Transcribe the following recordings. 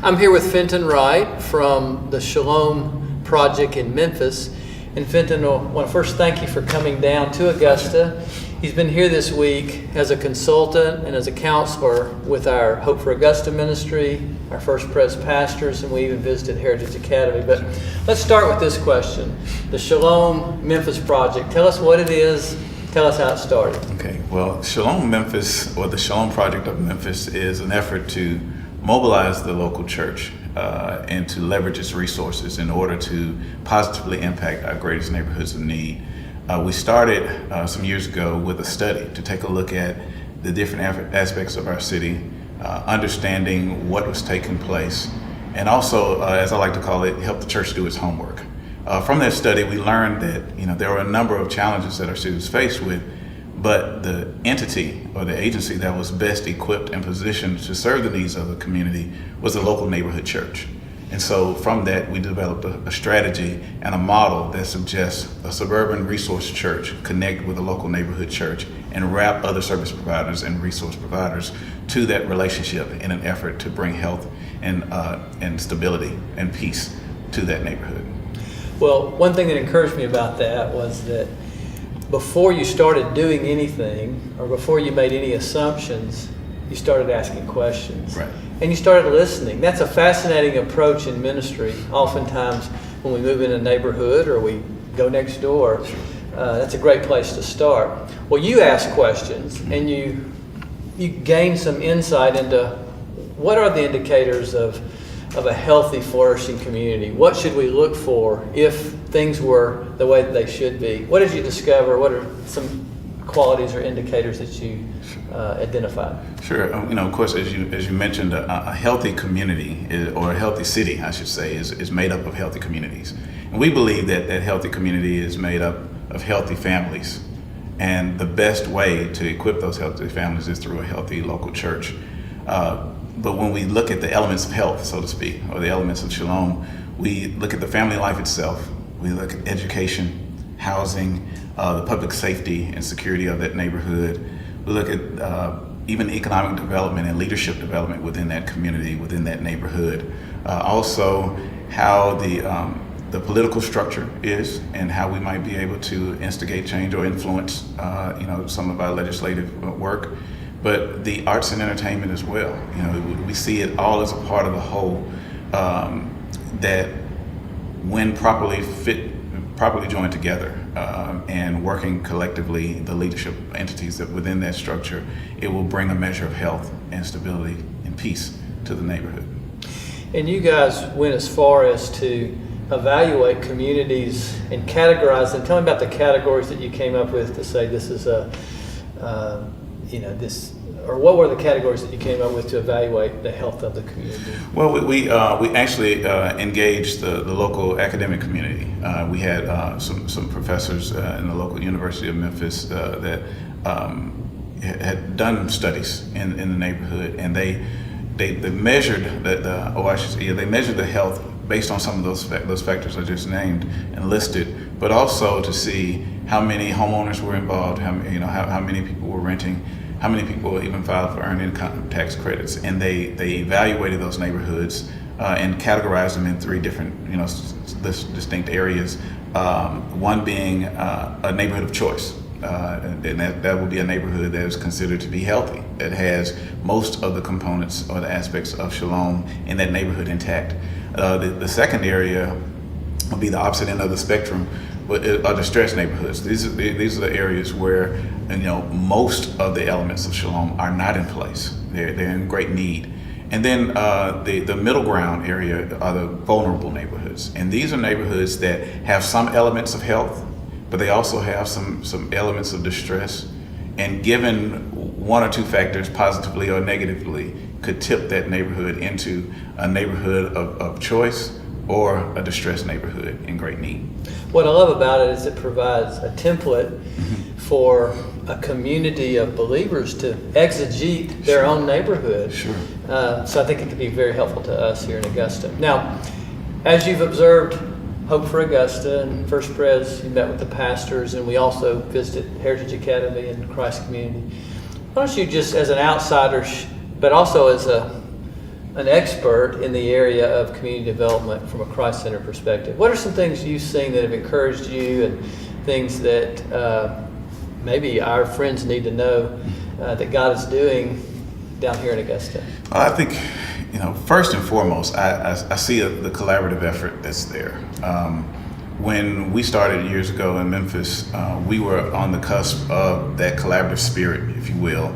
I'm here with Fenton Wright from the Shalom project in Memphis. And Fenton, I want to first thank you for coming down to Augusta. He's been here this week as a consultant and as a counselor with our Hope for Augusta ministry, our First Pres pastors, and we even visited Heritage Academy. But let's start with this question. The Shalom Memphis project. Tell us what it is. Tell us how it started. Okay, well, Shalom Memphis, or the Shalom Project of Memphis, is an effort to mobilize the local church and to leverage its resources in order to positively impact our greatest neighborhoods of need. We started some years ago with a study to take a look at the different aspects of our city, understanding what was taking place, and also, as I like to call it, help the church do its homework. From that study, we learned that there were a number of challenges that our city was faced with, but the entity or the agency that was best equipped and positioned to serve the needs of the community was the local neighborhood church. And so from that, we developed a strategy and a model that suggests a suburban resource church connect with a local neighborhood church and wrap other service providers and resource providers to that relationship in an effort to bring health and stability and peace to that neighborhood. Well, one thing that encouraged me about that was that before you started doing anything or before you made any assumptions, you started asking questions. Right. And you started listening. That's a fascinating approach in ministry. Oftentimes when we move in a neighborhood or we go next door, that's a great place to start. Well, you ask questions and you gain some insight into what are the indicators of a healthy, flourishing community. What should we look for if things were the way that they should be? What did you discover? What are some qualities or indicators that you identified? Sure. Of course, as you mentioned, a healthy community or a healthy city, I should say, is made up of healthy communities. And we believe that healthy community is made up of healthy families. And the best way to equip those healthy families is through a healthy local church. But when we look at the elements of health, so to speak, or the elements of Shalom, we look at the family life itself. We look at education, housing, the public safety and security of that neighborhood. We look at even economic development and leadership development within that community, within that neighborhood. Also, how the political structure is and how we might be able to instigate change or influence, some of our legislative work. But the arts and entertainment as well. We see it all as a part of the whole that when properly joined together and working collectively, the leadership entities that within that structure, it will bring a measure of health and stability and peace to the neighborhood. And you guys went as far as to evaluate communities and categorize them. Tell me about the categories that you came up with to say this is or what were the categories that you came up with to evaluate the health of the community? Well, we actually engaged the local academic community. We had some professors in the local University of Memphis that had done studies in the neighborhood, and they measured they measured the health based on some of those factors I just named and listed, but also to see how many homeowners were involved, how many people were renting, how many people even filed for earned income tax credits, and they evaluated those neighborhoods and categorized them in three different distinct areas. One being a neighborhood of choice, and that would be a neighborhood that is considered to be healthy, that has most of the components or the aspects of Shalom in that neighborhood intact. The second area would be the opposite end of the spectrum, but are distressed neighborhoods. These are the areas where most of the elements of Shalom are not in place. They're in great need. And then the middle ground area are the vulnerable neighborhoods. And these are neighborhoods that have some elements of health, but they also have some elements of distress. And given one or two factors, positively or negatively, could tip that neighborhood into a neighborhood of choice or a distressed neighborhood in great need. What I love about it is it provides a template for a community of believers to exegete their own neighborhood. Sure. So I think it could be very helpful to us here in Augusta. Now, as you've observed Hope for Augusta and First Pres, you met with the pastors, and we also visited Heritage Academy and Christ Community. Why don't you just, as an outsider, but also as a an expert in the area of community development from a Christ-centered perspective. What are some things you've seen that have encouraged you, and things that maybe our friends need to know that God is doing down here in Augusta? Well, I think, first and foremost, I see the collaborative effort that's there. When we started years ago in Memphis, we were on the cusp of that collaborative spirit, if you will,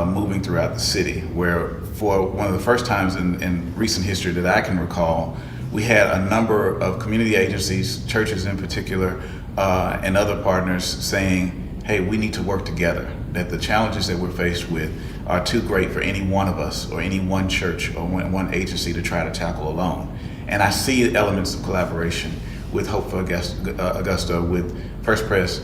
moving throughout the city, where for one of the first times in recent history that I can recall, we had a number of community agencies, churches in particular, and other partners saying, hey, we need to work together, that the challenges that we're faced with are too great for any one of us or any one church or one agency to try to tackle alone. And I see elements of collaboration with Hope for Augusta, with First Pres,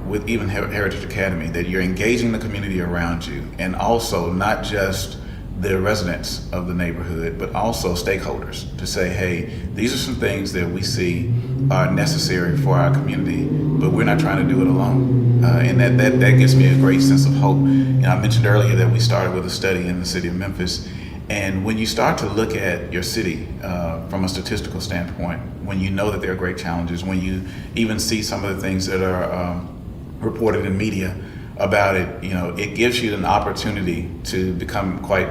with even Heritage Academy, that you're engaging the community around you, and also not just the residents of the neighborhood, but also stakeholders, to say, hey, these are some things that we see are necessary for our community, but we're not trying to do it alone. And that gives me a great sense of hope. I mentioned earlier that we started with a study in the city of Memphis, and when you start to look at your city from a statistical standpoint, when you know that there are great challenges, when you even see some of the things that are reported in media about it, it gives you an opportunity to become quite,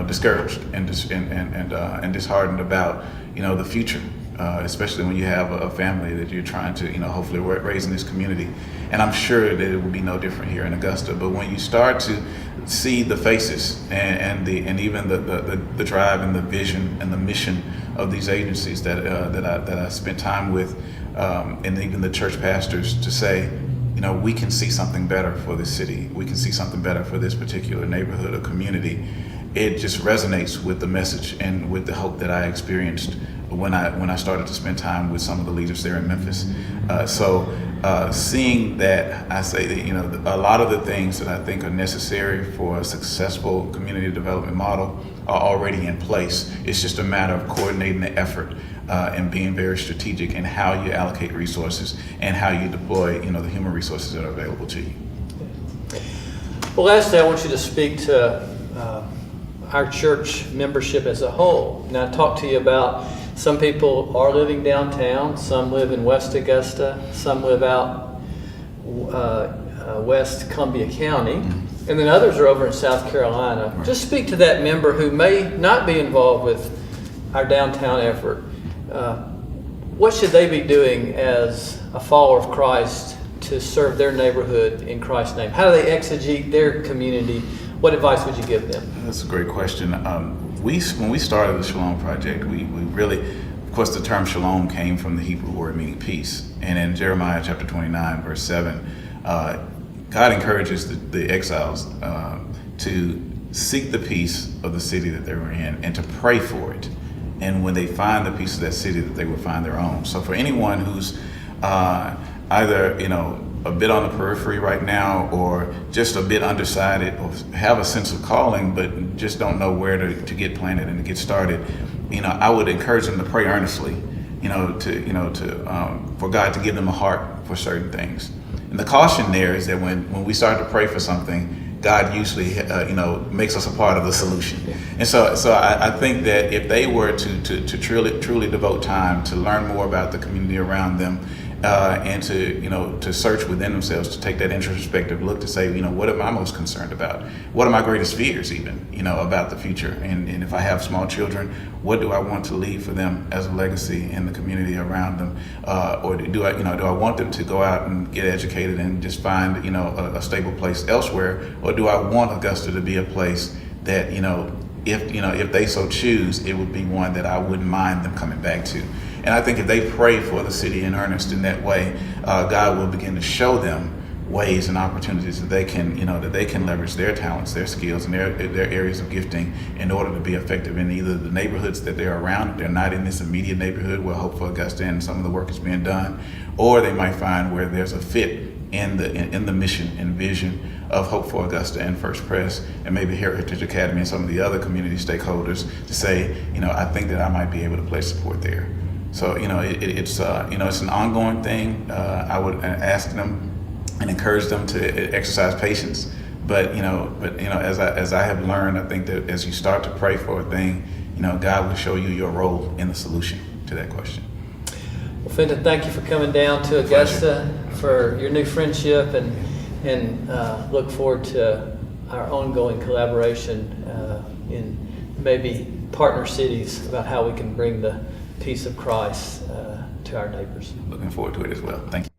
discouraged and disheartened about, the future, especially when you have a family that you're trying to, hopefully raise in this community. And I'm sure that it will be no different here in Augusta. But when you start to see the faces and even the drive and the vision and the mission of these agencies that I spent time with, and even the church pastors, to say, we can see something better for this city. We can see something better for this particular neighborhood or community. It just resonates with the message and with the hope that I experienced when I started to spend time with some of the leaders there in Memphis. Seeing that, I say that, a lot of the things that I think are necessary for a successful community development model are already in place. It's just a matter of coordinating the effort and being very strategic in how you allocate resources and how you deploy, the human resources that are available to you. Well, lastly, I want you to speak to our church membership as a whole. Now, I talked to you about some people are living downtown, some live in West Augusta, some live out West Columbia County, and then others are over in South Carolina. Right. Just speak to that member who may not be involved with our downtown effort. What should they be doing as a follower of Christ to serve their neighborhood in Christ's name? How do they exegete their community? What advice would you give them? That's a great question. When we started the Shalom Project, we really, of course, the term Shalom came from the Hebrew word meaning peace. And in Jeremiah chapter 29, verse 7, God encourages the exiles to seek the peace of the city that they were in and to pray for it. And when they find the peace of that city, that they will find their own. So for anyone who's either, a bit on the periphery right now, or just a bit undecided, or have a sense of calling, but just don't know where to get planted and to get started, I would encourage them to pray earnestly, for God to give them a heart for certain things. And the caution there is that when we start to pray for something, God usually, makes us a part of the solution. And so I think that if they were to truly devote time to learn more about the community around them, and to search within themselves, to take that introspective look, to say, what am I most concerned about? What are my greatest fears even, about the future? And if I have small children, what do I want to leave for them as a legacy in the community around them? Or do I want them to go out and get educated and just find, a stable place elsewhere? Or do I want Augusta to be a place that, if they so choose, it would be one that I wouldn't mind them coming back to? And I think if they pray for the city in earnest in that way, God will begin to show them ways and opportunities that they can leverage their talents, their skills, and their areas of gifting in order to be effective in either the neighborhoods that they're around, if they're not in this immediate neighborhood where Hope for Augusta and some of the work is being done, or they might find where there's a fit in the mission and vision of Hope for Augusta and First Pres and maybe Heritage Academy and some of the other community stakeholders to say, I think that I might be able to place support there. So, it's an ongoing thing. I would ask them and encourage them to exercise patience, But as I have learned, I think that as you start to pray for a thing, God will show you your role in the solution to that question. Well, Fenton, thank you for coming down to Augusta for your new friendship, and look forward to our ongoing collaboration in maybe partner cities about how we can bring the peace of Christ to our neighbors. Looking forward to it as well. Thank you.